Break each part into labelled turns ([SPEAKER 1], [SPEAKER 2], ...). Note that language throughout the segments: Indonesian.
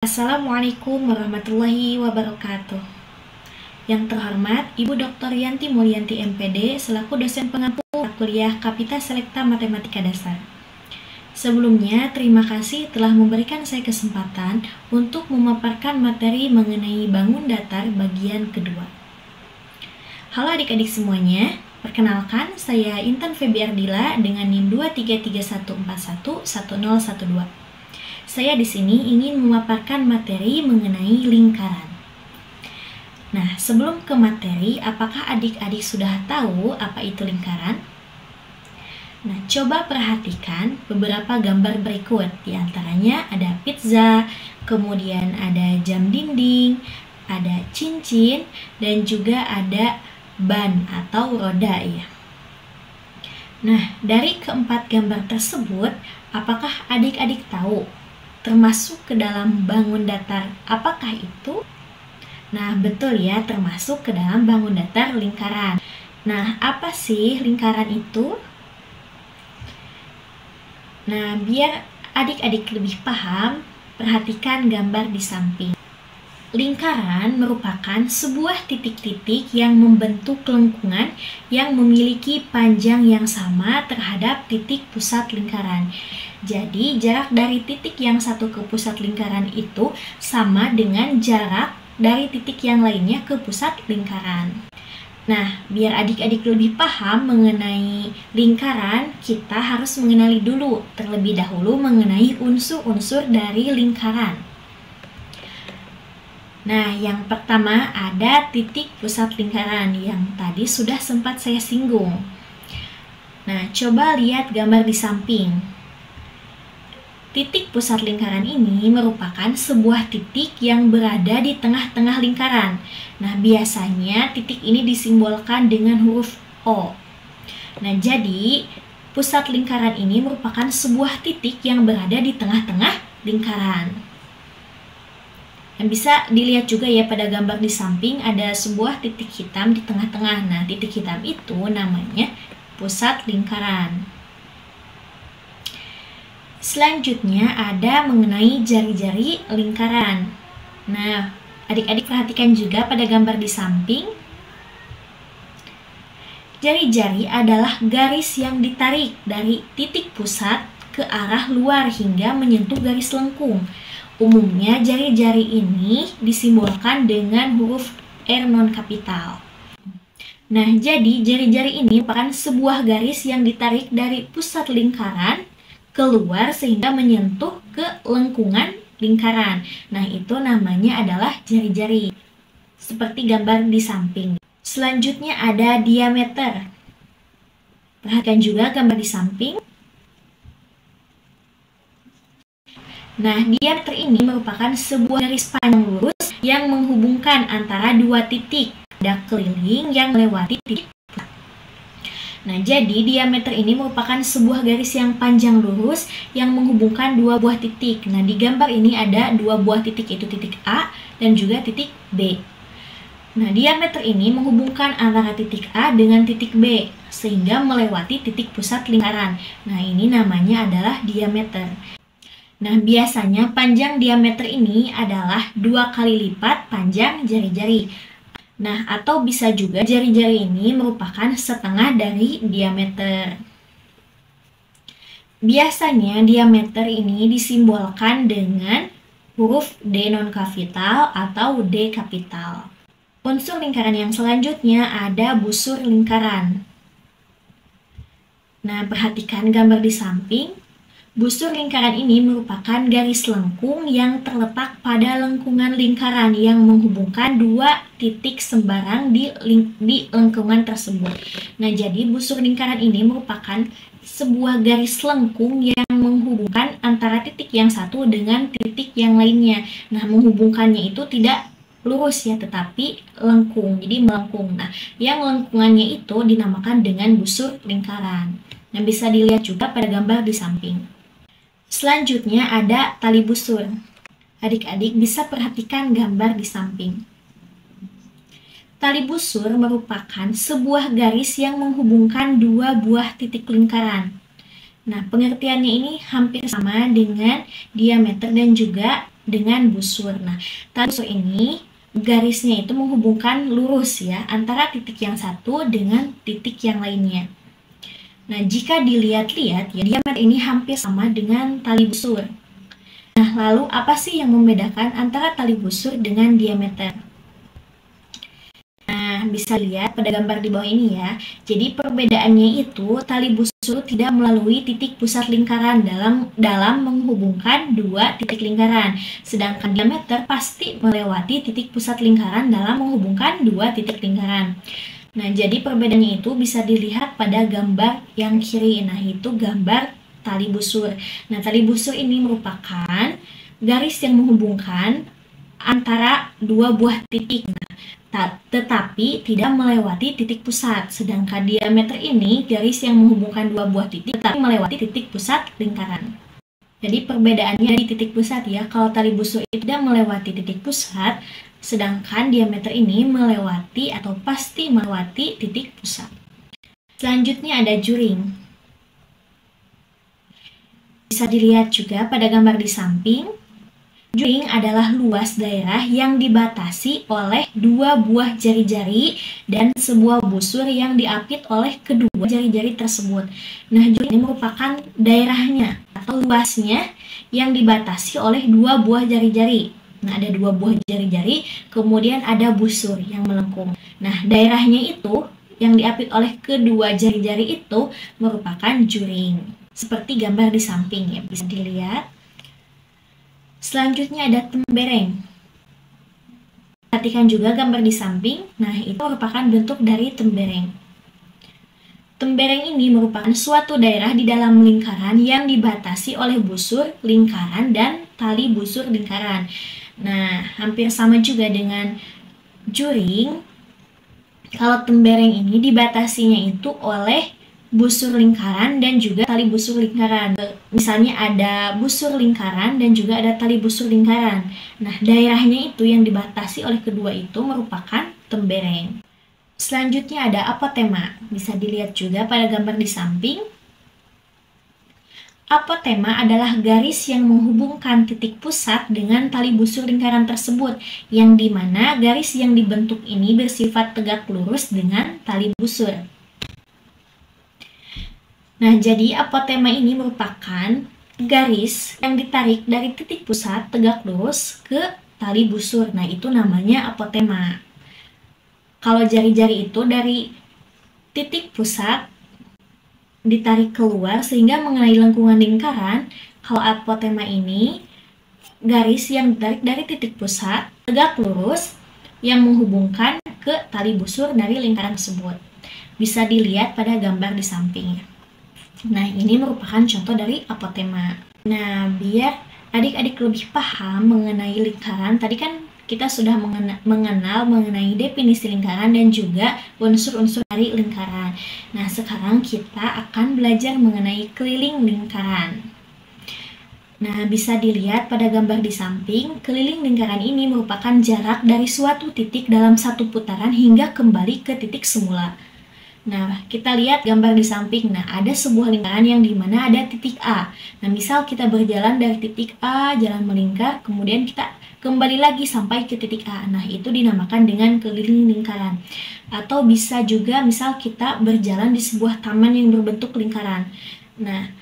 [SPEAKER 1] Assalamualaikum warahmatullahi wabarakatuh. Yang terhormat Ibu Dr. Yanti Mulyanti MPD selaku dosen pengampu kuliah Kapita Selekta Matematika Dasar. Sebelumnya, terima kasih telah memberikan saya kesempatan untuk memaparkan materi mengenai bangun datar bagian kedua. Halo adik-adik semuanya, perkenalkan saya Intan Febiardila dengan NIM 23314111012. Saya di sini ingin memaparkan materi mengenai lingkaran. Nah, sebelum ke materi, apakah adik-adik sudah tahu apa itu lingkaran? Nah, coba perhatikan beberapa gambar berikut. Di antaranya ada pizza, kemudian ada jam dinding, ada cincin, dan juga ada ban atau roda ya. Nah, dari keempat gambar tersebut, apakah adik-adik tahu termasuk ke dalam bangun datar apakah itu? Nah, betul ya, termasuk ke dalam bangun datar lingkaran. Nah, apa sih lingkaran itu? Nah, biar adik-adik lebih paham, perhatikan gambar di samping. Lingkaran merupakan sebuah titik-titik yang membentuk lengkungan yang memiliki panjang yang sama terhadap titik pusat lingkaran. Jadi, jarak dari titik yang satu ke pusat lingkaran itu sama dengan jarak dari titik yang lainnya ke pusat lingkaran. Nah, biar adik-adik lebih paham mengenai lingkaran, kita harus mengenali dulu terlebih dahulu mengenai unsur-unsur dari lingkaran. Nah, yang pertama ada titik pusat lingkaran yang tadi sudah sempat saya singgung. Nah, coba lihat gambar di samping. Titik pusat lingkaran ini merupakan sebuah titik yang berada di tengah-tengah lingkaran. Nah, biasanya titik ini disimbolkan dengan huruf O. Nah, jadi pusat lingkaran ini merupakan sebuah titik yang berada di tengah-tengah lingkaran. Yang bisa dilihat juga ya pada gambar di samping ada sebuah titik hitam di tengah-tengah. Nah, titik hitam itu namanya pusat lingkaran. Selanjutnya ada mengenai jari-jari lingkaran. Nah, adik-adik perhatikan juga pada gambar di samping. Jari-jari adalah garis yang ditarik dari titik pusat ke arah luar hingga menyentuh garis lengkung. Umumnya jari-jari ini disimbolkan dengan huruf R non kapital. Nah, jadi jari-jari ini merupakan sebuah garis yang ditarik dari pusat lingkaran keluar sehingga menyentuh ke lengkungan lingkaran. Nah, itu namanya adalah jari-jari. Seperti gambar di samping. Selanjutnya ada diameter. Perhatikan juga gambar di samping. Nah, diameter ini merupakan sebuah garis panjang lurus yang menghubungkan antara dua titik. Ada keliling yang melewati titik. Nah, jadi diameter ini merupakan sebuah garis yang panjang lurus yang menghubungkan dua buah titik. Nah, di gambar ini ada dua buah titik, yaitu titik A dan juga titik B. Nah, diameter ini menghubungkan antara titik A dengan titik B sehingga melewati titik pusat lingkaran. Nah, ini namanya adalah diameter. Nah, biasanya panjang diameter ini adalah 2 kali lipat panjang jari-jari. Nah, atau bisa juga jari-jari ini merupakan setengah dari diameter. Biasanya diameter ini disimbolkan dengan huruf D non kapital atau D kapital. Unsur lingkaran yang selanjutnya ada busur lingkaran. Nah, perhatikan gambar di samping. Busur lingkaran ini merupakan garis lengkung yang terletak pada lengkungan lingkaran yang menghubungkan dua titik sembarang di lengkungan tersebut. Nah, jadi busur lingkaran ini merupakan sebuah garis lengkung yang menghubungkan antara titik yang satu dengan titik yang lainnya. Nah, menghubungkannya itu tidak lurus ya, tetapi lengkung, jadi melengkung. Nah, yang lengkungannya itu dinamakan dengan busur lingkaran. Nah, bisa dilihat juga pada gambar di samping. Selanjutnya ada tali busur. Adik-adik bisa perhatikan gambar di samping. Tali busur merupakan sebuah garis yang menghubungkan dua buah titik lingkaran. Nah, pengertiannya ini hampir sama dengan diameter dan juga dengan busur. Nah, tali busur ini garisnya itu menghubungkan lurus ya antara titik yang satu dengan titik yang lainnya. Nah, jika dilihat-lihat ya, diameter ini hampir sama dengan tali busur. Nah, lalu apa sih yang membedakan antara tali busur dengan diameter? Nah, bisa lihat pada gambar di bawah ini ya. Jadi perbedaannya itu tali busur tidak melalui titik pusat lingkaran dalam menghubungkan dua titik lingkaran. Sedangkan diameter pasti melewati titik pusat lingkaran dalam menghubungkan dua titik lingkaran. Nah, jadi perbedaannya itu bisa dilihat pada gambar yang kiri. Nah, itu gambar tali busur. Nah, tali busur ini merupakan garis yang menghubungkan antara dua buah titik. Nah, tetapi tidak melewati titik pusat. Sedangkan diameter ini garis yang menghubungkan dua buah titik tetapi melewati titik pusat lingkaran. Jadi perbedaannya di titik pusat ya. Kalau tali busur itu tidak melewati titik pusat, sedangkan diameter ini melewati atau pasti melewati titik pusat. Selanjutnya ada juring. Bisa dilihat juga pada gambar di samping. Juring adalah luas daerah yang dibatasi oleh dua buah jari-jari dan sebuah busur yang diapit oleh kedua jari-jari tersebut. Nah, juring ini merupakan daerahnya atau luasnya yang dibatasi oleh dua buah jari-jari. Nah, ada dua buah jari-jari, kemudian ada busur yang melengkung. Nah, daerahnya itu yang diapit oleh kedua jari-jari itu merupakan juring. Seperti gambar di samping ya, bisa dilihat. Selanjutnya ada tembereng. Perhatikan juga gambar di samping. Nah, itu merupakan bentuk dari tembereng. Tembereng ini merupakan suatu daerah di dalam lingkaran yang dibatasi oleh busur lingkaran dan tali busur lingkaran. Nah, hampir sama juga dengan juring. Kalau tembereng ini dibatasinya itu oleh busur lingkaran dan juga tali busur lingkaran. Misalnya ada busur lingkaran dan juga ada tali busur lingkaran. Nah, daerahnya itu yang dibatasi oleh kedua itu merupakan tembereng. Selanjutnya ada apotema. Bisa dilihat juga pada gambar di samping. Apotema adalah garis yang menghubungkan titik pusat dengan tali busur lingkaran tersebut, yang dimana garis yang dibentuk ini bersifat tegak lurus dengan tali busur. Nah, jadi apotema ini merupakan garis yang ditarik dari titik pusat tegak lurus ke tali busur. Nah, itu namanya apotema. Kalau jari-jari itu dari titik pusat ditarik keluar sehingga mengenai lengkungan lingkaran. Kalau apotema ini garis yang ditarik dari titik pusat tegak lurus yang menghubungkan ke tali busur dari lingkaran tersebut. Bisa dilihat pada gambar di samping. Nah, ini merupakan contoh dari apotema. Nah, biar adik-adik lebih paham mengenai lingkaran, tadi kan kita sudah mengenal mengenai definisi lingkaran dan juga unsur-unsur dari lingkaran. Nah, sekarang kita akan belajar mengenai keliling lingkaran. Nah, bisa dilihat pada gambar di samping, keliling lingkaran ini merupakan jarak dari suatu titik dalam satu putaran hingga kembali ke titik semula. Nah, kita lihat gambar di samping. Nah, ada sebuah lingkaran yang dimana ada titik A. Nah, misal kita berjalan dari titik A, jalan melingkar, kemudian kita kembali lagi sampai ke titik A. Nah, itu dinamakan dengan keliling lingkaran. Atau bisa juga misal kita berjalan di sebuah taman yang berbentuk lingkaran. Nah,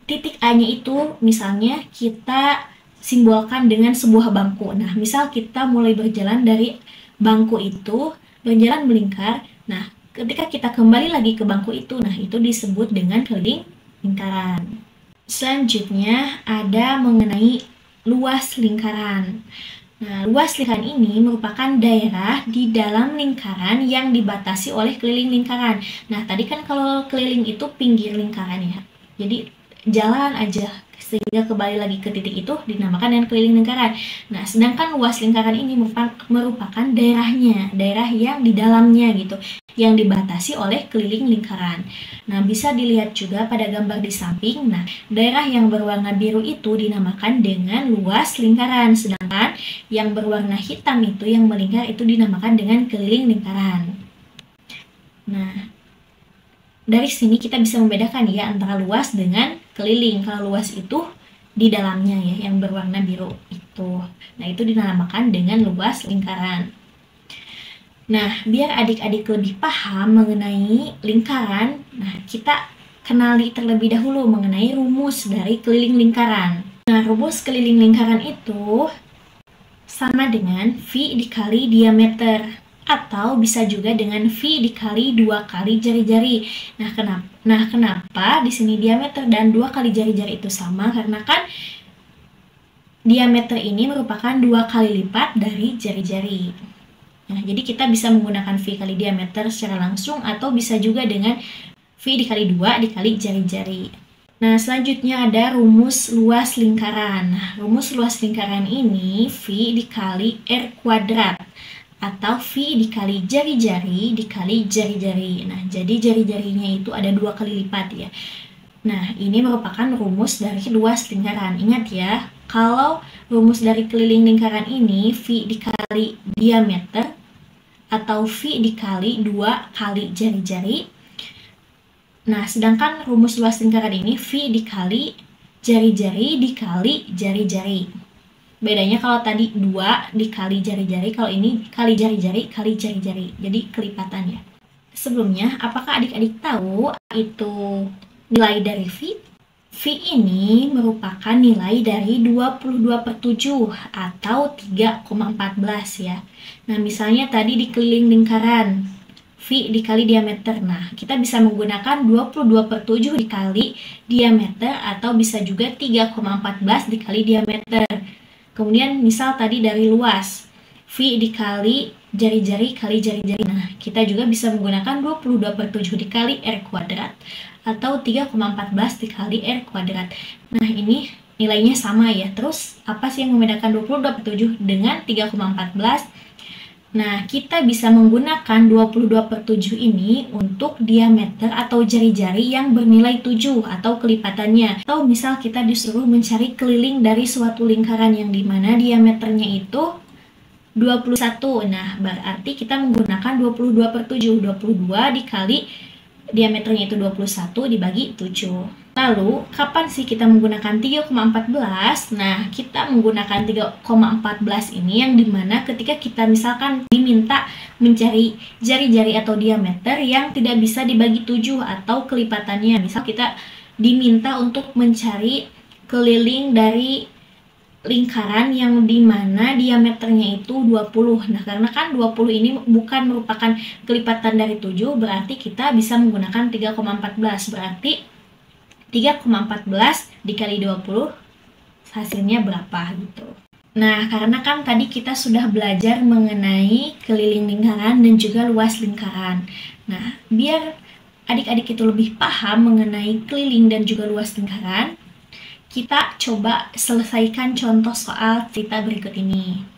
[SPEAKER 1] titik A-nya itu misalnya kita simbolkan dengan sebuah bangku. Nah, misal kita mulai berjalan dari bangku itu, berjalan melingkar. Nah, ketika kita kembali lagi ke bangku itu, nah itu disebut dengan keliling lingkaran. Selanjutnya ada mengenai luas lingkaran. Nah, luas lingkaran ini merupakan daerah di dalam lingkaran yang dibatasi oleh keliling lingkaran. Nah, tadi kan kalau keliling itu pinggir lingkaran ya. Jadi jalan aja sehingga kembali lagi ke titik itu dinamakan dengan keliling lingkaran. Nah, sedangkan luas lingkaran ini merupakan daerahnya, daerah yang di dalamnya gitu, yang dibatasi oleh keliling lingkaran. Nah, bisa dilihat juga pada gambar di samping. Nah, daerah yang berwarna biru itu dinamakan dengan luas lingkaran, sedangkan yang berwarna hitam itu yang melingkar itu dinamakan dengan keliling lingkaran. Nah, dari sini kita bisa membedakan ya antara luas dengan keliling. Kalau luas itu di dalamnya ya, yang berwarna biru itu. Nah, itu dinamakan dengan luas lingkaran. Nah, biar adik-adik lebih paham mengenai lingkaran, nah kita kenali terlebih dahulu mengenai rumus dari keliling lingkaran. Nah, rumus keliling lingkaran itu sama dengan V dikali diameter, atau bisa juga dengan V dikali 2 kali jari-jari. Nah, kenapa di sini diameter dan 2 kali jari-jari itu sama? Karena kan diameter ini merupakan 2 kali lipat dari jari-jari. Nah, jadi kita bisa menggunakan V kali diameter secara langsung, atau bisa juga dengan V dikali 2 dikali jari-jari. Nah, selanjutnya ada rumus luas lingkaran. Nah, rumus luas lingkaran ini V dikali R kuadrat, atau V dikali jari-jari dikali jari-jari. Nah, jadi jari-jarinya itu ada 2 kali lipat ya. Nah, ini merupakan rumus dari luas lingkaran. Ingat ya, kalau rumus dari keliling lingkaran ini V dikali diameter atau V dikali 2 kali jari-jari. Nah, sedangkan rumus luas lingkaran ini V dikali jari-jari dikali jari-jari. Bedanya kalau tadi 2 dikali jari-jari, kalau ini kali jari-jari kali jari-jari. Jadi kelipatan ya. Sebelumnya, apakah adik-adik tahu itu nilai dari V? V ini merupakan nilai dari 22/7 atau 3,14 ya. Nah, misalnya tadi di keliling lingkaran, V dikali diameter. Nah, kita bisa menggunakan 22/7 dikali diameter, atau bisa juga 3,14 dikali diameter. Kemudian misal tadi dari luas, V dikali jari-jari kali jari-jari. Nah, kita juga bisa menggunakan 22/7 dikali R kuadrat, atau 3,14 dikali R kuadrat. Nah, ini nilainya sama ya. Terus, apa sih yang membedakan 22/7 dengan 3,14? Nah, kita bisa menggunakan 22/7 ini untuk diameter atau jari-jari yang bernilai 7 atau kelipatannya. Atau misal kita disuruh mencari keliling dari suatu lingkaran yang dimana diameternya itu 21. Nah, berarti kita menggunakan 22/7. 22 dikali diameternya itu 21 dibagi 7. Lalu, kapan sih kita menggunakan 3,14? Nah, kita menggunakan 3,14 ini yang dimana ketika kita misalkan diminta mencari jari-jari atau diameter yang tidak bisa dibagi 7 atau kelipatannya. Misal kita diminta untuk mencari keliling dari lingkaran yang dimana diameternya itu 20. Nah, karena kan 20 ini bukan merupakan kelipatan dari 7, berarti kita bisa menggunakan 3,14. Berarti 3,14 dikali 20 hasilnya berapa gitu. Nah, karena kan tadi kita sudah belajar mengenai keliling lingkaran dan juga luas lingkaran. Nah, biar adik-adik itu lebih paham mengenai keliling dan juga luas lingkaran, kita coba selesaikan contoh soal cerita berikut ini.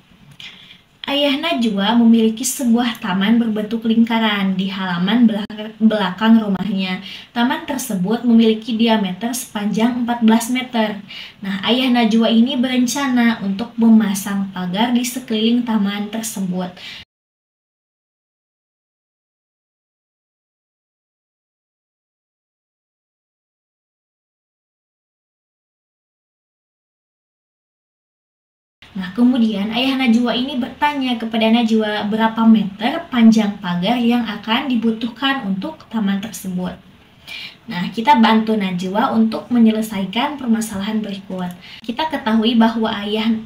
[SPEAKER 1] Ayah Najwa memiliki sebuah taman berbentuk lingkaran di halaman belakang rumahnya. Taman tersebut memiliki diameter sepanjang 14 meter. Nah, Ayah Najwa ini berencana untuk memasang pagar di sekeliling taman tersebut. Nah, kemudian Ayah Najwa ini bertanya kepada Najwa berapa meter panjang pagar yang akan dibutuhkan untuk taman tersebut. Nah, kita bantu Najwa untuk menyelesaikan permasalahan berikut. Kita ketahui bahwa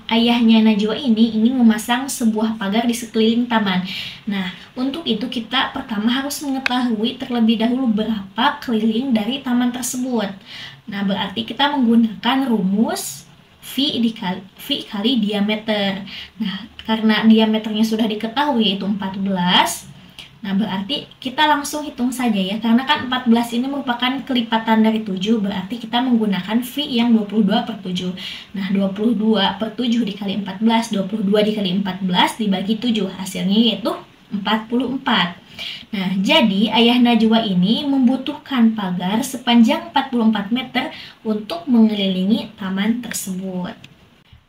[SPEAKER 1] ayahnya Najwa ini ingin memasang sebuah pagar di sekeliling taman. Nah, untuk itu kita pertama harus mengetahui terlebih dahulu berapa keliling dari taman tersebut. Nah, berarti kita menggunakan rumus V kali diameter. Nah, karena diameternya sudah diketahui itu 14. Nah, berarti kita langsung hitung saja ya. Karena kan 14 ini merupakan kelipatan dari 7, berarti kita menggunakan V yang 22/7. Nah, 22/7 dikali 14, 22 dikali 14 dibagi 7. Hasilnya yaitu 44. Nah, jadi Ayah Najwa ini membutuhkan pagar sepanjang 44 meter untuk mengelilingi taman tersebut.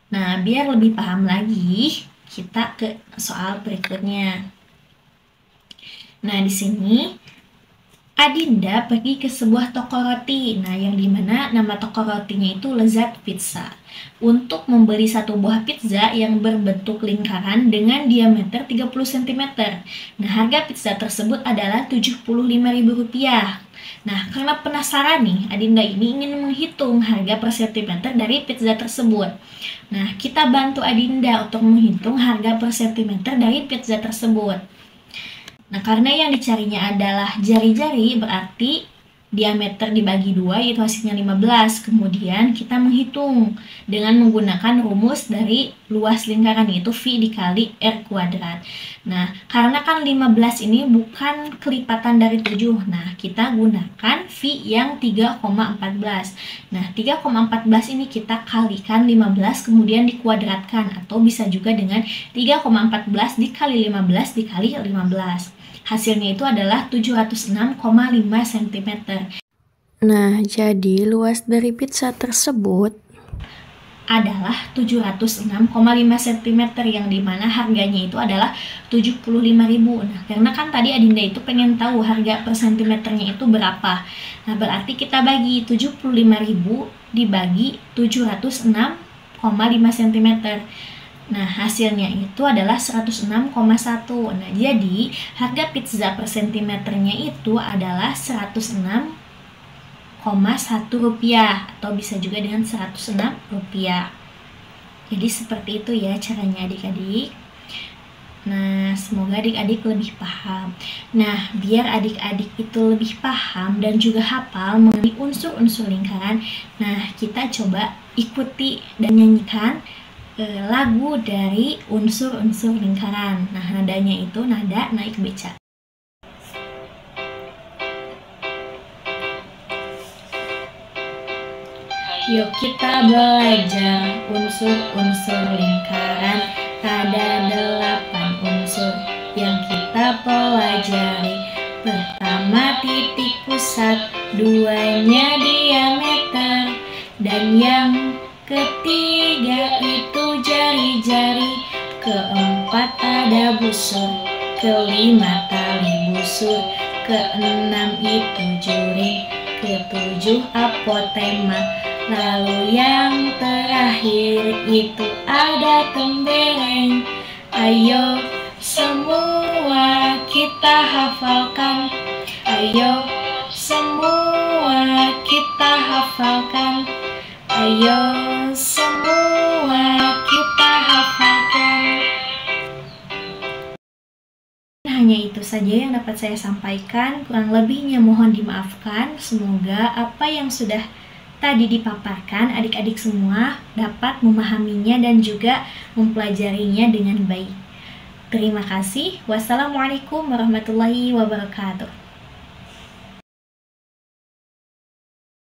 [SPEAKER 1] Nah, biar lebih paham lagi, kita ke soal berikutnya. Nah, di sini Adinda pergi ke sebuah toko roti, nah yang dimana nama toko rotinya itu Lezat Pizza, untuk membeli satu buah pizza yang berbentuk lingkaran dengan diameter 30 cm. Nah, harga pizza tersebut adalah Rp75.000. Nah, karena penasaran nih, Adinda ini ingin menghitung harga per sentimeter dari pizza tersebut. Nah, kita bantu Adinda untuk menghitung harga per sentimeter dari pizza tersebut. Nah, karena yang dicarinya adalah jari-jari, berarti diameter dibagi 2, yaitu hasilnya 15. Kemudian kita menghitung dengan menggunakan rumus dari luas lingkaran, yaitu V dikali R kuadrat. Nah, karena kan 15 ini bukan kelipatan dari 7, nah kita gunakan V yang 3,14. Nah, 3,14 ini kita kalikan 15 kemudian dikuadratkan, atau bisa juga dengan 3,14 dikali 15 dikali 15. Hasilnya itu adalah 706,5 cm.
[SPEAKER 2] Nah, jadi luas dari pizza tersebut
[SPEAKER 1] adalah 706,5 cm, yang dimana harganya itu adalah 75.000. Nah, karena kan tadi Adinda itu pengen tahu harga per sentimeternya itu berapa. Nah, berarti kita bagi 75.000 dibagi 706,5 cm. Nah, hasilnya itu adalah 106,1. Nah, jadi harga pizza per sentimeternya itu adalah 106,1 rupiah, atau bisa juga dengan 106 rupiah. Jadi seperti itu ya caranya adik-adik. Nah, semoga adik-adik lebih paham. Nah, biar adik-adik itu lebih paham dan juga hafal mengenai unsur-unsur lingkaran, nah kita coba ikuti dan nyanyikan lagu dari unsur-unsur lingkaran. Nah, nadanya itu nada naik beca. Yuk kita belajar unsur-unsur lingkaran. Ada 8 unsur yang kita pelajari. Pertama titik pusat, duanya diameter, dan yang ketiga itu jari-jari. Keempat ada busur, kelima tali busur, keenam itu juri, ketujuh apotema, lalu yang terakhir itu ada tembereng. Ayo semua kita hafalkan, ayo semua kita hafalkan, ayo semua kita hafalkan. Hanya itu saja yang dapat saya sampaikan, kurang lebihnya mohon dimaafkan. Semoga apa yang sudah tadi dipaparkan adik-adik semua dapat memahaminya dan juga mempelajarinya dengan baik. Terima kasih. Wassalamualaikum warahmatullahi wabarakatuh.